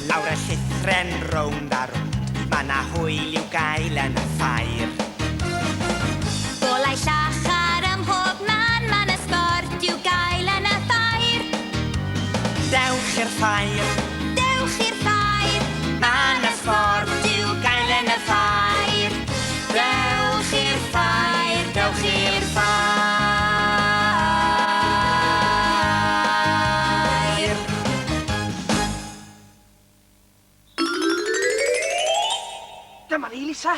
Lawr y llithren rownd a rownd, ma' na hwyl i'w gael yn y ffair. Golau llachar ym mhob man, ma' na sgort i'w gael yn y ffair. Dewch i'r ffair, Dewch i'r ffair, ma' na sgort i'w gael yn y ffair. Dewch i'r ffair, dewch i'r ffair. Dyma ni, Lisa.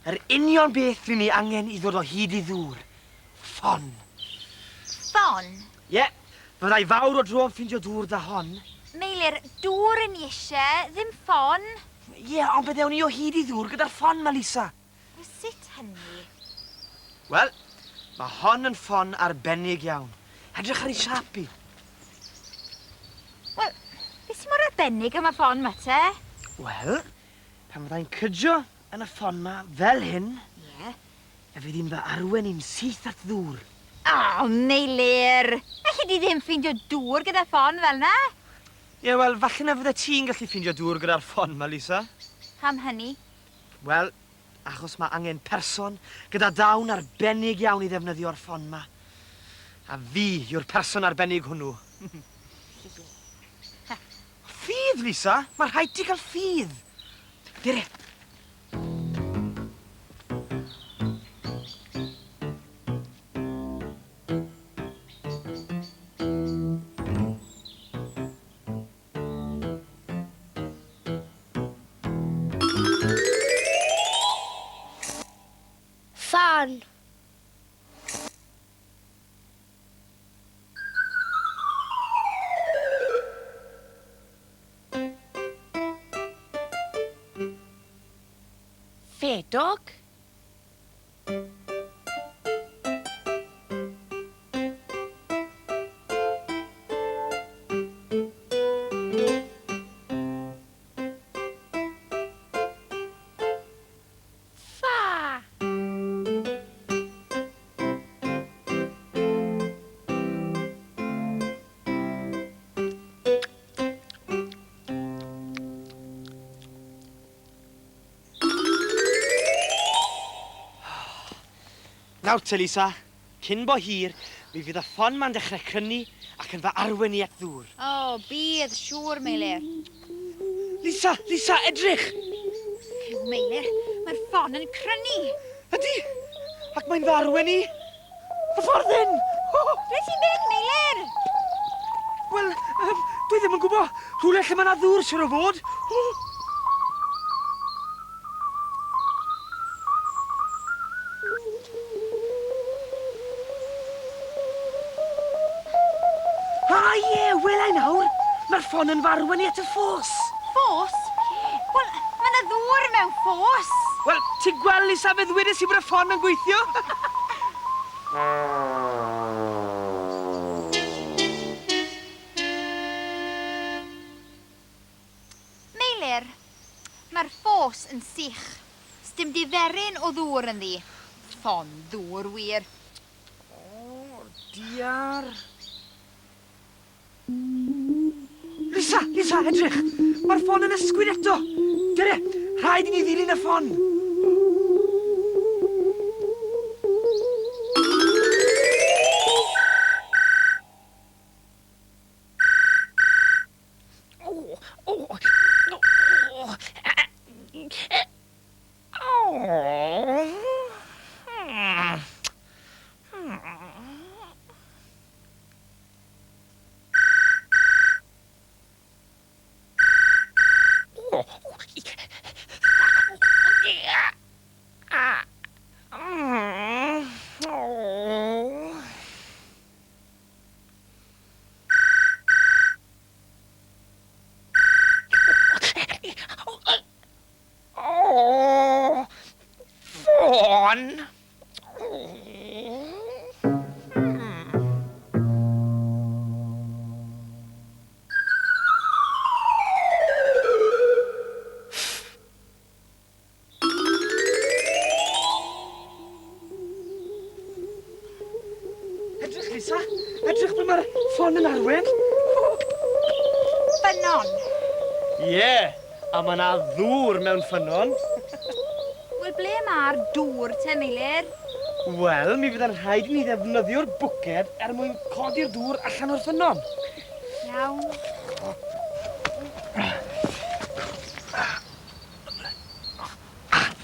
Yr union beth rydyn ni angen i ddod o hyd i ddŵr. Ffon. ffon. Ie, fyddai fawr o dro yn ffindio dŵr da hon. Meilir, dŵr yn eisiau, ddim ffon. Ie, ond byddewn ni o hyd i ddŵr gyda'r ffon ma, Lisa. Sut hynny? Wel, mae hon yn ffon arbennig iawn. Edrych ar ei siap i. Wel, beth sy'n mor arbennig am y ffon ma te? Wel, pan fyddai'n cydio yn y ffon ma fel hyn, Ie. y fydd hi'n fy arwen i'n syth at ddŵr. O, Meilir! Felly di ddim ffindio dŵr gyda ffon fel na? Ie, wel, falle na fydde ti'n gallu ffindio dŵr gyda'r ffon ma, Lisa. Pam hynny? Wel, achos mae angen person gyda dawn arbennig iawn i ddefnyddio'r ffon ma. A fi yw'r person arbennig hwnnw. Ffydd, Lisa. Mae rhaid ti cael ffydd. Dire. Ffon. Fedog? Fa. Nawr te, Lisa. Cyn bo hir, mi fydd y ffon ma'n dechrau crynu ac yn fy arwen i at ddŵr. O, bydd, siŵr, Meilir. Lisa, Lisa, edrych! Meilir, mae'r ffon yn crynu. Ydy! Ac mae'n fy arwen i. Y ffordd hyn! Oh! Ble ti'n mynd, Meilir? Wel, dwi ddim yn gwybod. Rhywle lle mae yna ddŵr, siŵr o fod. Oh! Welai nawr, mae'r ffon yn farwen i at y ffos. Ffos? Wel, mae yna ddŵr mewn ffos. Wel, ti'n gweld, Lisa, fe ddwedes i bod y ffon yn gweithio? Meilir, mae'r ffos yn sych. Sdim diferyn o ddŵr yn ddi. Ffon ddŵr wir. O, diar. Lisa, Lisa, edrych. Mae'r ffon yn ysgwyd eto. Dire, rhaid i ni ddilyn y ffon. Fyna ffynon. Ie, a mae yna ddŵr mewn ffynon. Wel, ble mae'r dŵr te, Meilir? Wel, mi fydd yn rhaid i ni ddefnyddio'r bwced mwyn codi'r dŵr allan o'r ffynon. Iawn.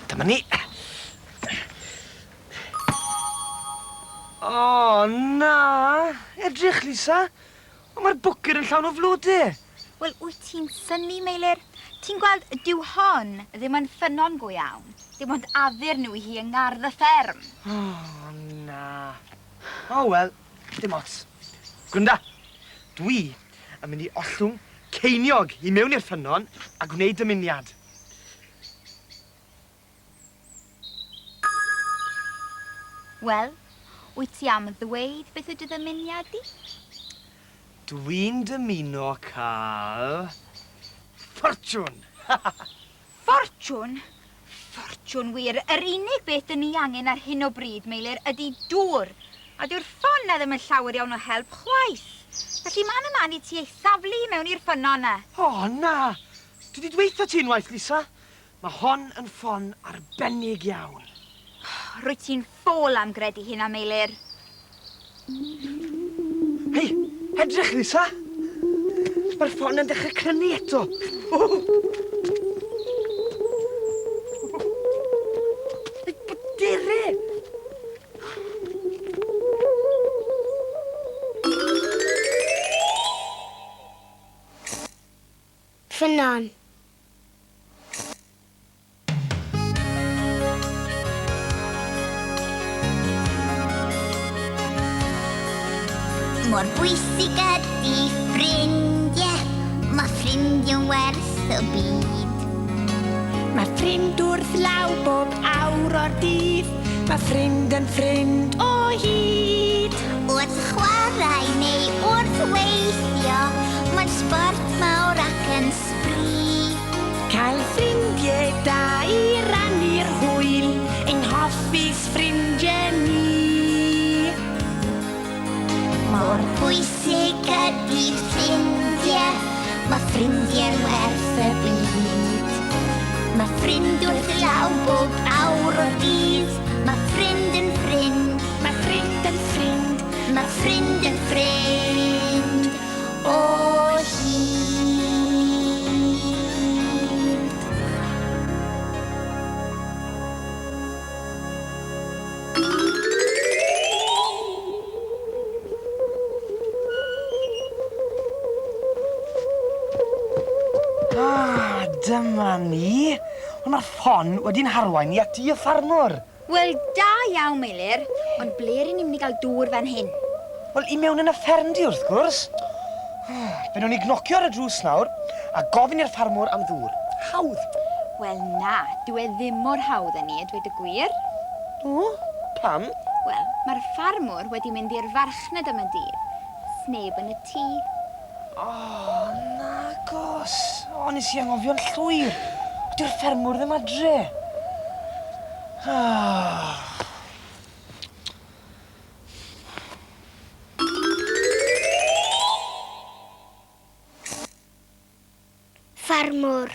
Dyma ni. O, na. Edrych, Lisa. Ond mae'r bwced yn llawn o flodau. Wel, wyt ti'n synnu, Meilir? Ti'n gweld, dyw hon ddim yn ffynon go iawn. Dim ond addurn nhw i hi yng ngardd y fferm. O, na. O, wel, dim ots. Gwrnda, dwi yn mynd i ollwng ceiniog i mewn i'r ffynon a gwneud dymuniad. Wel, wyt ti am ddweud beth ydy ddymuniad di? Dwi'n dymuno cael ffortiwn. Ffortiwn? Ffortiwn wir. Yr unig beth dyn ni angen ar hyn o bryd, Meilir, ydy dŵr. A dyw'r ffon na ddim yn llawer iawn o help chwaith. Felly man yma ni ti eithaflu mewn i'r ffynon na. O, na. Dwi wedi dweutha ti unwaith, Lisa. Mae hon yn ffon arbennig iawn. Rwy ti'n ffôl am gredu hynna, Meilir. Hei, edrych, Lisa. Mae'r ffon yn dechrau crynu eto. Dere! Ffynon. Mor bwysig ydi ffrindiau, mae ffrindiau'n werth y byd. Mae ffrind wrth law bob awr o'r dydd. Mae ffrind yn ffrind o hyd. Wrth chwarae neu wrth weithio, mae'n sport mawr ac yn sbri. Cael ffrindiau da i rannu'r hwyl, ein hoffus ffrindiau ni. Mor bwysig ydi ffrindiau, mae ffrindiau'n werth y byd. Mae ffrind wrth law bob awr o'r dydd, mae ffrind yn ffrind, Mae ffrind yn ffrind. mae ffrind yn ffrind o hyd. Dyma ni. Ond mae'r ffon wedi'n harwain i ati y ffarmwr. Wel, da iawn, Meilir. Ond ble rydyn ni'n mynd i gael dŵr fan hyn? Wel, i mewn yn y ffermdi wrth gwrs. Fe nhw'n i gnocio ar y drws nawr a gofyn i'r ffarmwr am ddŵr. Hawdd. Wel, na. Dyw e ddim mor hawdd â ni, dweud y gwir. O, pam? Wel, mae'r ffarmwr wedi mynd i'r farchnad am y dydd. Sneb yn y tŷ. O, nagos. O, nes i angofio'n llwyr. Dyw'r ffermwr ddim adre. Ffarmwr.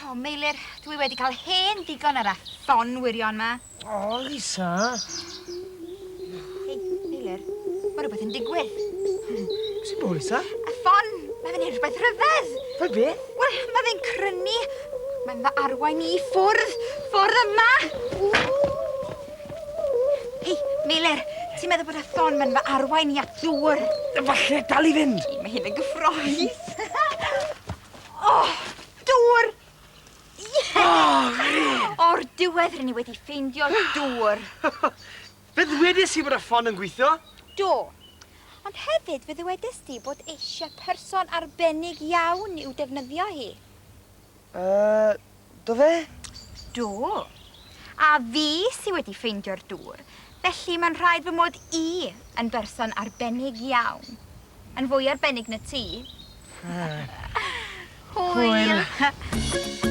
O, Meilir, dwi wedi cael hen ddigon ar y ffon wirion ma. O, Lisa. Hei, Meilir, mae rhywbeth yn digwydd. Sy'n bod, Lisa? Y ffon, mae fe'n rhywbeth rhyfedd. Fel beth? Wel, mae fe'n crynu. Mae'n fy arwain i ffwrdd yma. Hei, Meilir, ti'n meddwl bod y ffon mae'n fy arwain i at ddŵr? Falle dal i fynd. Mae hyn yn gyffroes. O, dŵr! Ie! O'r diwedd rydyn ni wedi ffeindio dŵr. Fe ddwedais i bod y ffon yn gweithio? Do. Ond hefyd fe ddwedais ti bod eisiau person arbennig iawn i'w defnyddio hi. Do fe? Do. A fi sy wedi ffeindio'r dŵr. Felly mae'n rhaid fy mod I yn berson arbennig iawn. Yn fwy arbennig na ti. Hwyl.